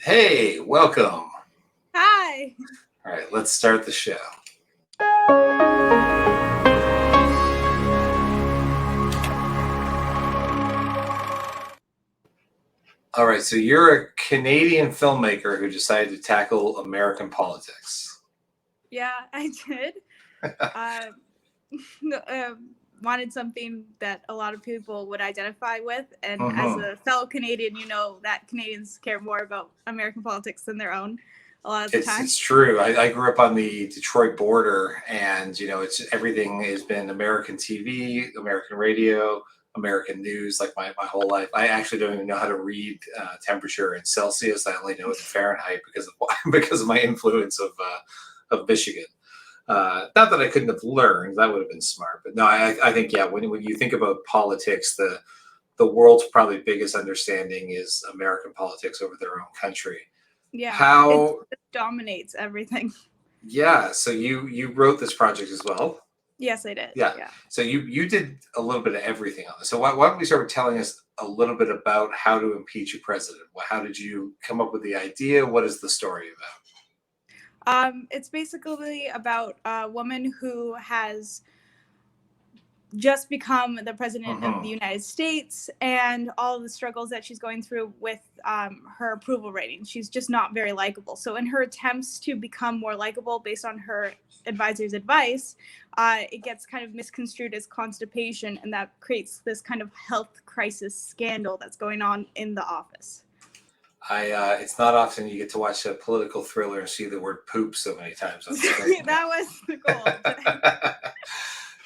Hey, welcome. Hi. All right, let's start the show. All right, so you're a Canadian filmmaker who decided to tackle American politics. Yeah, I did. Wanted something that a lot of people would identify with. And as a fellow Canadian, you know that Canadians care more about American politics than their own a lot of the time. It's true. I grew up on the Detroit border, and it's everything has been American TV, American radio, American news, like my whole life. I actually don't even know how to read temperature in Celsius. I only know it in Fahrenheit because of my influence of Michigan. Not that I couldn't have learned; that would have been smart. But no, I think when you think about politics, the world's probably biggest understanding is American politics over their own country. Yeah, How it dominates everything. Yeah, so you wrote this project as well. Yes, I did. Yeah. So you did a little bit of everything on this. So why don't we start with telling us a little bit about how to impeach a president? How did you come up with the idea? What is the story about? It's basically about a woman who has just become the president of the United States and all the struggles that she's going through with her approval rating. She's just not very likable. So in her attempts to become more likable based on her advisor's advice, it gets kind of misconstrued as constipation, and that creates this kind of health crisis scandal that's going on in the office. It's not often you get to watch a political thriller and see the word poop so many times on screen. That was the goal.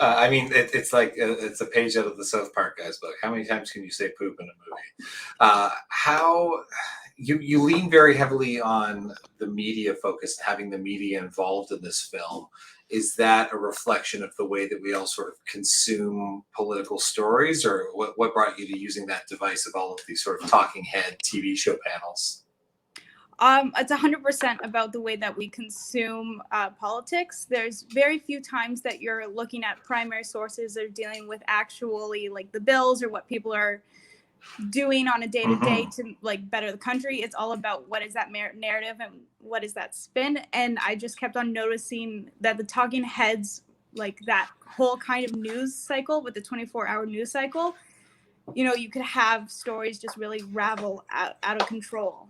I mean, it's like it's a page out of the South Park guys book. How many times can you say poop in a movie? How you lean very heavily on the media focus and having the media involved in this film. Is that a reflection of the way that we all sort of consume political stories, or what brought you to using that device of all of these sort of talking head TV show panels? It's 100% about the way that we consume politics. There's very few times that you're looking at primary sources or dealing with actually like the bills or what people are doing on a day-to-day to like better the country. It's all about what is that narrative and what is that spin. And I just kept on noticing that the talking heads, like that whole kind of news cycle with the 24-hour news cycle, you could have stories just really ravel out of control.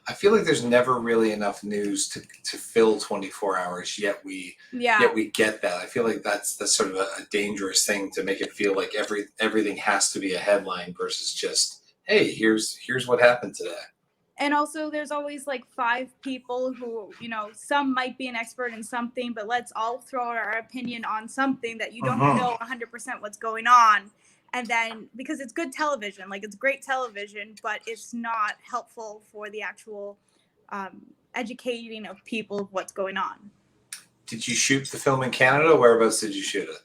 I feel like there's never really enough news to fill 24 hours, yet we get that. I feel like that's sort of a dangerous thing, to make it feel like everything has to be a headline versus just, hey, here's what happened today. And also there's always like 5 people who, some might be an expert in something, but let's all throw our opinion on something that you don't know 100% what's going on. And then, because it's good television, like it's great television, but it's not helpful for the actual educating of people of what's going on. Did you shoot the film in Canada? Whereabouts did you shoot it?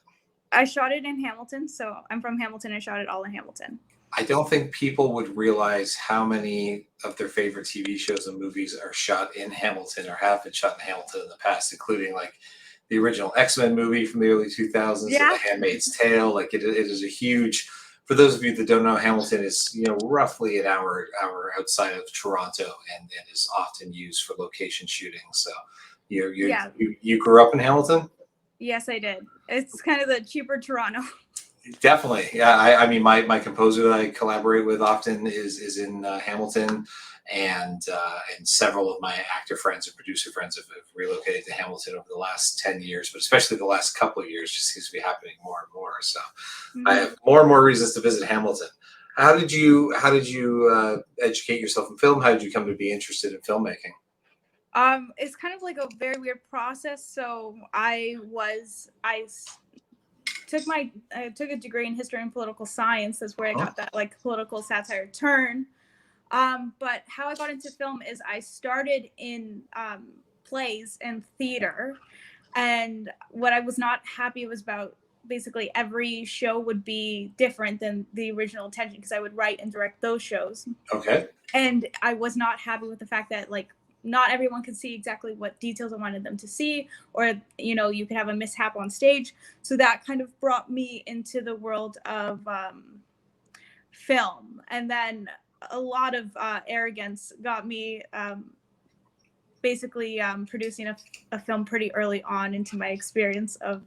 I shot it in Hamilton. So I'm from Hamilton. I shot it all in Hamilton. I don't think people would realize how many of their favorite TV shows and movies are shot in Hamilton or have been shot in Hamilton in the past, including like the original X-Men movie from the early 2000s, The Handmaid's Tale. Like it is a huge, for those of you that don't know, Hamilton is, roughly an hour outside of Toronto and is often used for location shooting. So you grew up in Hamilton? Yes, I did. It's kind of the cheaper Toronto. Definitely. Yeah. I mean, my composer that I collaborate with often is in Hamilton. And several of my actor friends and producer friends have relocated to Hamilton over the last 10 years, but especially the last couple of years, just seems to be happening more and more. So I have more and more reasons to visit Hamilton. How did you educate yourself in film? How did you come to be interested in filmmaking? It's kind of like a very weird process. So I took a degree in history and political science. That's where I got that like political satire turn. But how I got into film is I started in plays and theater, and what I was not happy was about basically every show would be different than the original intention, because I would write and direct those shows. Okay. And I was not happy with the fact that like not everyone could see exactly what details I wanted them to see, or you could have a mishap on stage. So that kind of brought me into the world of film. And then a lot of arrogance got me basically producing a film pretty early on into my experience of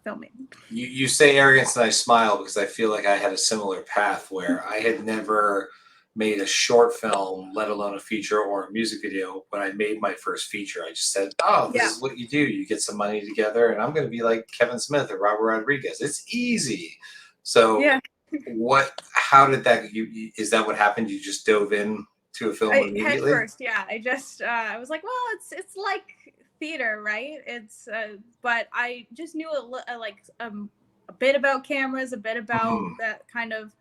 filming. You say arrogance and I smile because I feel like I had a similar path where I had never made a short film, let alone a feature or a music video. When I made my first feature, I just said, oh, this Yeah. is what you do. You get some money together and I'm going to be like Kevin Smith or Robert Rodriguez. It's easy. So Yeah. how did that, is that what happened? You just dove in to a film Head immediately? first, yeah. I was like, well, it's like theater, right? It's but I just knew a bit about cameras, a bit about that kind of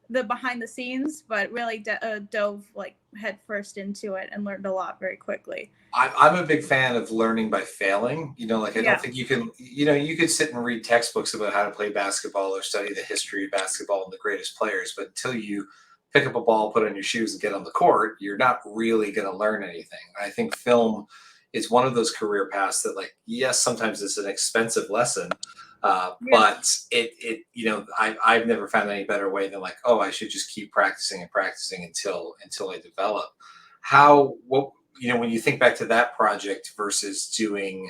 the behind the scenes, but really dove like head first into it and learned a lot very quickly. I'm a big fan of learning by failing. Like I don't think you can, you could sit and read textbooks about how to play basketball or study the history of basketball and the greatest players, but until you pick up a ball, put on your shoes and get on the court, you're not really going to learn anything. I think film is one of those career paths that, like, yes, sometimes it's an expensive lesson, but I've never found any better way than like, oh, I should just keep practicing and practicing until I develop. When you think back to that project versus doing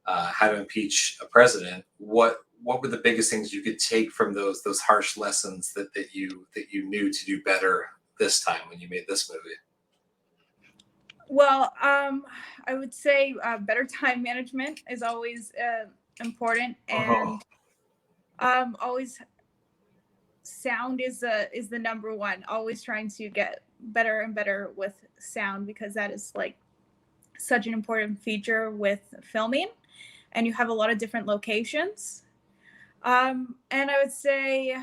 How to Impeach a President, what were the biggest things you could take from those harsh lessons that you knew to do better this time when you made this movie? Well, I would say better time management is always important, and always sound is the number one. Always trying to get better and better with sound, because that is like such an important feature with filming, and you have a lot of different locations. And I would say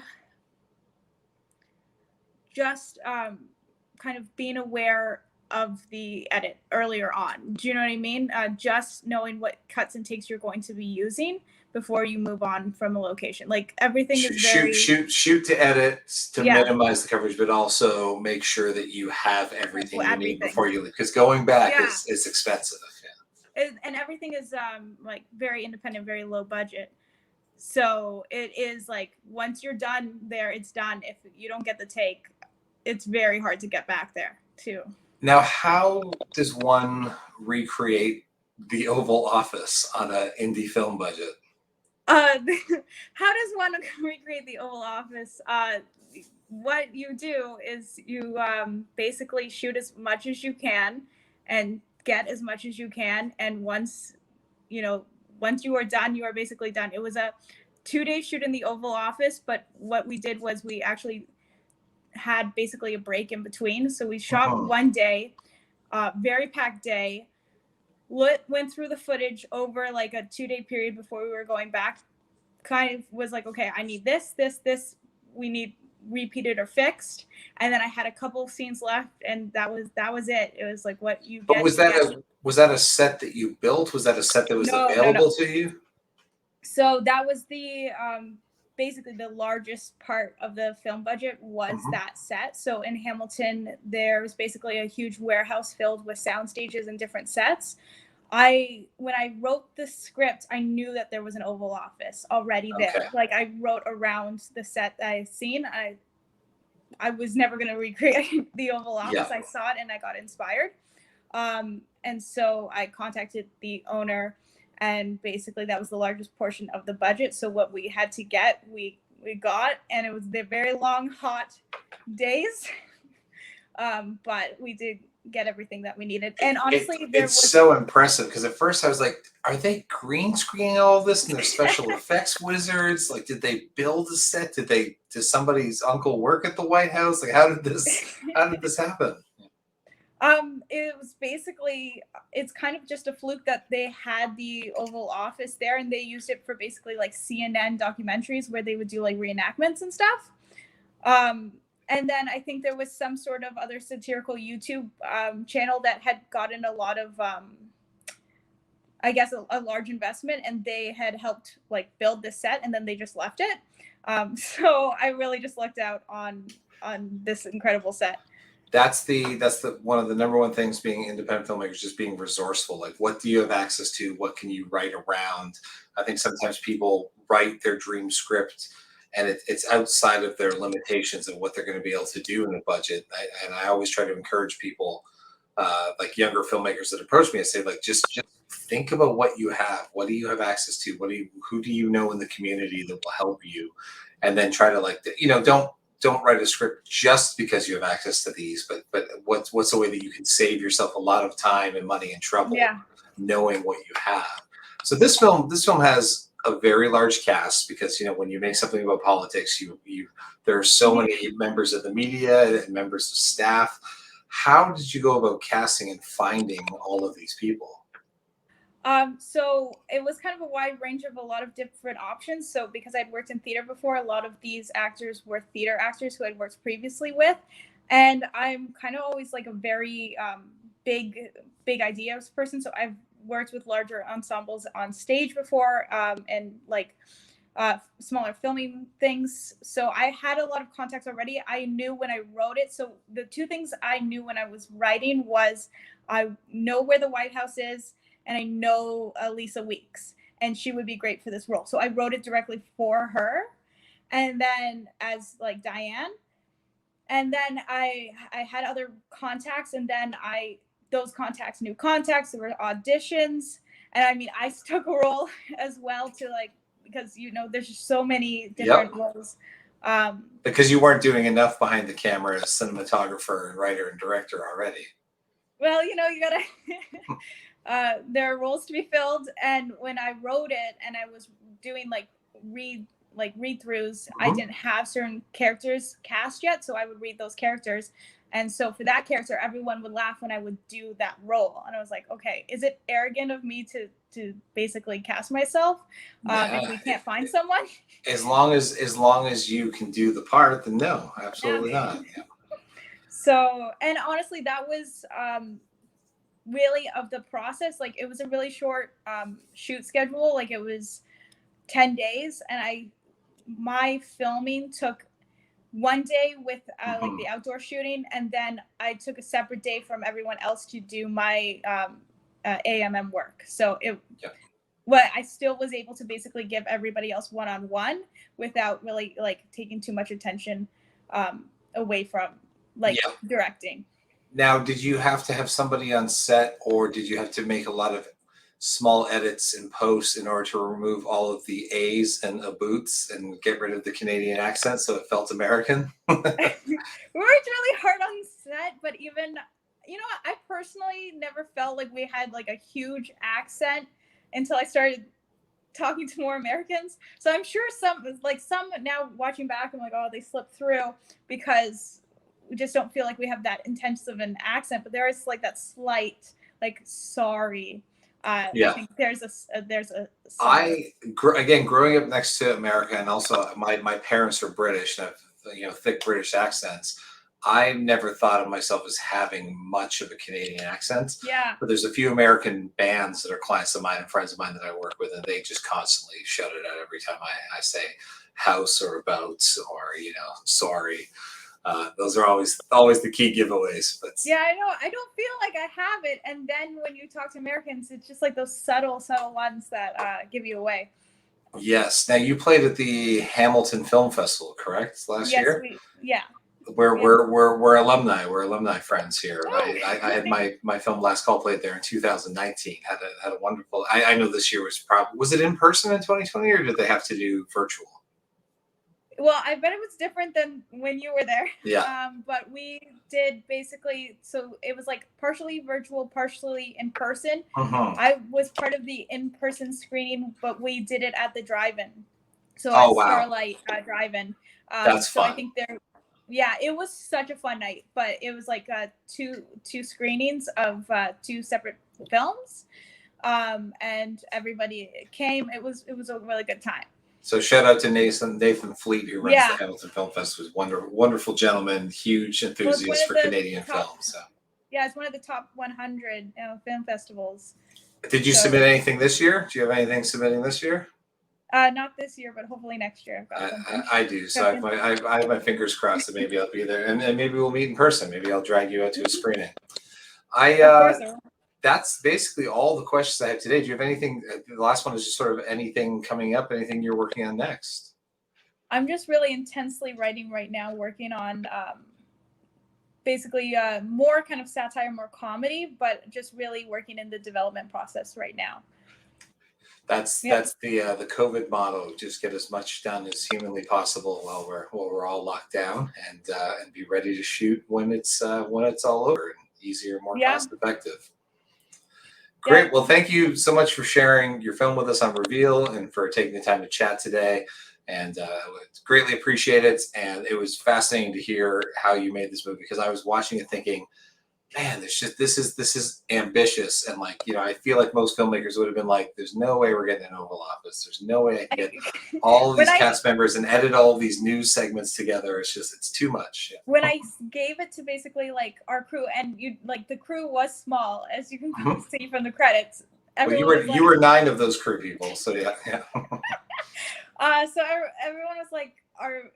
just kind of being aware of the edit earlier on. Do you know what I mean? Just knowing what cuts and takes you're going to be using before you move on from a location. Like everything is very shoot to edit to minimize the coverage, but also make sure that you have everything you need before you leave. Because going back is expensive. And everything is like very independent, very low budget. So it is like once you're done there, it's done. If you don't get the take, it's very hard to get back there too. Now, how does one recreate the Oval Office on an indie film budget? How does one recreate the Oval Office? What you do is you basically shoot as much as you can and get as much as you can. And once you are done, you are basically done. It was a 2-day shoot in the Oval Office, but what we did was we actually had basically a break in between. So we shot one day, very packed day, went through the footage over like a 2-day period before we were going back. Kind of was like, okay, I need this, we need repeated or fixed. And then I had a couple scenes left, and that was it. It was like what you get. But was that a set that you built? Was that a set that was available to you? So that was the basically the largest part of the film budget was that set. So in Hamiltoun, there was basically a huge warehouse filled with sound stages and different sets. When I wrote the script, I knew that there was an Oval Office already there. Okay. Like I wrote around the set that I've seen. I was never going to recreate the Oval Office. Yeah. I saw it and I got inspired. And so I contacted the owner, and basically that was the largest portion of the budget. So what we had to get, we got, and it was the very long, hot days. But we did get everything that we needed. And honestly, it's so impressive, because at first I was like, are they green screening all of this and they're special effects wizards? Like, did they build a set? Does somebody's uncle work at the White House? Like, how did this happen? It was basically, it's kind of just a fluke that they had the Oval Office there, and they used it for basically like CNN documentaries where they would do like reenactments and stuff. And then I think there was some sort of other satirical YouTube channel that had gotten a lot of, I guess, a large investment, and they had helped like build the set, and then they just left it. So I really just lucked out on this incredible set. That's one of the number one things being independent filmmakers, just being resourceful. Like, what do you have access to? What can you write around? I think sometimes people write their dream script and it's outside of their limitations of what they're going to be able to do in the budget. And I always try to encourage people, like younger filmmakers that approach me, and say, like, just think about what you have. What do you have access to? Who do you know in the community that will help you? And then try to, like, don't write a script just because you have access to these, but what's the way that you can save yourself a lot of time and money and trouble, Yeah. knowing what you have. So this film has a very large cast, because when you make something about politics, there are so many members of the media and members of staff. How did you go about casting and finding all of these people? So it was kind of a wide range of a lot of different options. So because I'd worked in theater before, a lot of these actors were theater actors who I'd worked previously with. And I'm kind of always like a very big ideas person. So I've worked with larger ensembles on stage before, and like smaller filming things. So I had a lot of contacts already. I knew when I wrote it. So the two things I knew when I was writing was I know where the White House is, and I know Lisa Weeks, and she would be great for this role. So I wrote it directly for her, and then as like Diane, and then I had other contacts, and then those contacts knew contacts. There were auditions, and I mean I took a role as well to like, because there's just so many different roles. Because you weren't doing enough behind the camera as cinematographer and writer and director already. Well, you gotta. There are roles to be filled, and when I wrote it and I was doing like read-throughs, I didn't have certain characters cast yet, so I would read those characters, and so for that character, everyone would laugh when I would do that role, and I was like, okay, is it arrogant of me to basically cast myself if we can't find someone? As long as you can do the part, then no, absolutely not. Yeah. So, and honestly, that was really of the process. Like it was a really short shoot schedule. Like it was 10 days, and my filming took one day with like the outdoor shooting, and then I took a separate day from everyone else to do my AMM work. So I still was able to basically give everybody else one-on-one without really like taking too much attention away from like directing. Now, did you have to have somebody on set, or did you have to make a lot of small edits in post in order to remove all of the A's and boots and get rid of the Canadian accent so it felt American? We worked really hard on set, but even, I personally never felt like we had like a huge accent until I started talking to more Americans. So I'm sure some now watching back, I'm like, oh, they slipped through because we just don't feel like we have that intense of an accent, but there is like that slight, like, sorry. I think there's a again, growing up next to America, and also my parents are British and have thick British accents. I never thought of myself as having much of a Canadian accent. Yeah. But there's a few American bands that are clients of mine and friends of mine that I work with, and they just constantly shout it out every time I say house or about or sorry. Those are always the key giveaways. But yeah, I know. I don't feel like I have it, and then when you talk to Americans, it's just like those subtle ones that give you away. Yes. Now you played at the Hamiltoun Film Festival, correct? Last year. Yeah. We're alumni. We're alumni friends here. Oh. I had my film Last Call played there in 2019. Had a wonderful. I know this year was it in person in 2020, or did they have to do virtual? Well, I bet it was different than when you were there. Yeah. But we did basically, so it was like partially virtual, partially in person. I was part of the in-person screening, but we did it at the drive-in. So at Starlight Drive-in. That's fun. I think it was such a fun night, but it was like two screenings of two separate films. And everybody came. It was a really good time. So shout out to Nathan Fleet, who runs the Hamiltoun Film Festival. Wonderful gentleman, huge enthusiast for Canadian film. So yeah, it's one of the top 100 film festivals. Did you submit anything this year? Do you have anything submitting this year? Not this year, but hopefully next year. I do. So I have my fingers crossed that maybe I'll be there, and maybe we'll meet in person. Maybe I'll drag you out to a screening. That's basically all the questions I have today. Do you have anything? The last one is just sort of anything coming up, anything you're working on next? I'm just really intensely writing right now, working on basically more kind of satire, more comedy, but just really working in the development process right now. That's the COVID motto. Just get as much done as humanly possible while we're all locked down, and be ready to shoot when it's all over, and easier, more cost effective. Great. Well, thank you so much for sharing your film with us on Reveal, and for taking the time to chat today. And greatly appreciate it. And it was fascinating to hear how you made this movie, because I was watching it thinking, man, this is ambitious. And like, I feel like most filmmakers would have been like, there's no way we're getting an Oval Office. There's no way I can get all of these cast members and edit all of these news segments together. It's too much. Yeah. When I gave it to basically like our crew, and the crew was small, as you can see from the credits. Well, you were 9 of those crew people. So yeah. So everyone was like,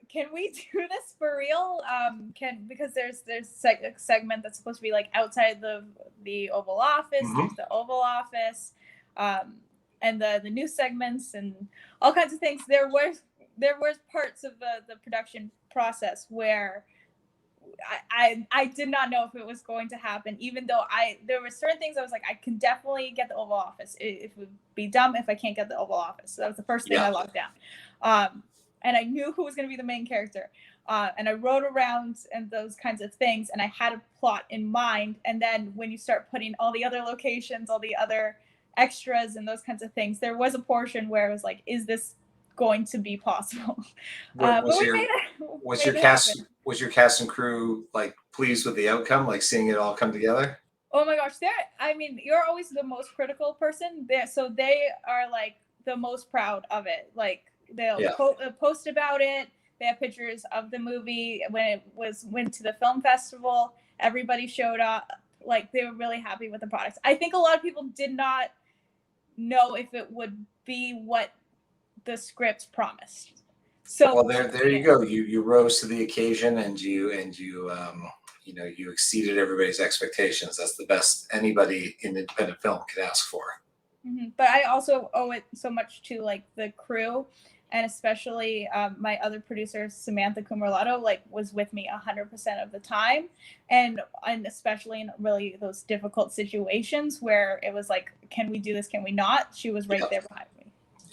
can we do this for real? Because there's a segment that's supposed to be like outside the Oval Office. There's the Oval Office, and the news segments and all kinds of things. There was parts of the production process where I did not know if it was going to happen, even though there were certain things I was like, I can definitely get the Oval Office. It would be dumb if I can't get the Oval Office. So that was the first thing I locked down. And I knew who was going to be the main character. And I wrote around and those kinds of things, and I had a plot in mind. And then when you start putting all the other locations, all the other extras and those kinds of things, there was a portion where it was like, is this going to be possible? Was your cast and crew like pleased with the outcome, like seeing it all come together? Oh my gosh, you're always the most critical person there, so they are like the most proud of it. Like they'll post about it. They have pictures of the movie when it went to the film festival. Everybody showed up. Like they were really happy with the products. I think a lot of people did not know if it would be what the script promised. So well, there you go. You rose to the occasion, and you exceeded everybody's expectations. That's the best anybody in independent film could ask for. But I also owe it so much to like the crew, and especially my other producer Samantha Cumerlato, like was with me 100% of the time, and especially in really those difficult situations where it was like, can we do this? Can we not? She was right there behind me.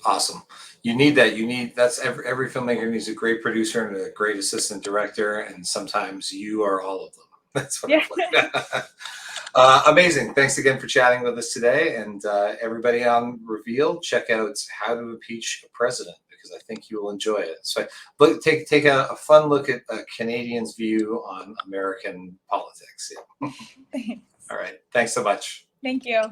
Awesome. You need that. That's every filmmaker needs a great producer and a great assistant director, and sometimes you are all of them. That's what amazing. Thanks again for chatting with us today, and everybody on Reveel'd, check out How to Impeach a President, because I think you will enjoy it. So take a fun look at a Canadian's view on American politics. Yeah. Thanks. All right. Thanks so much. Thank you.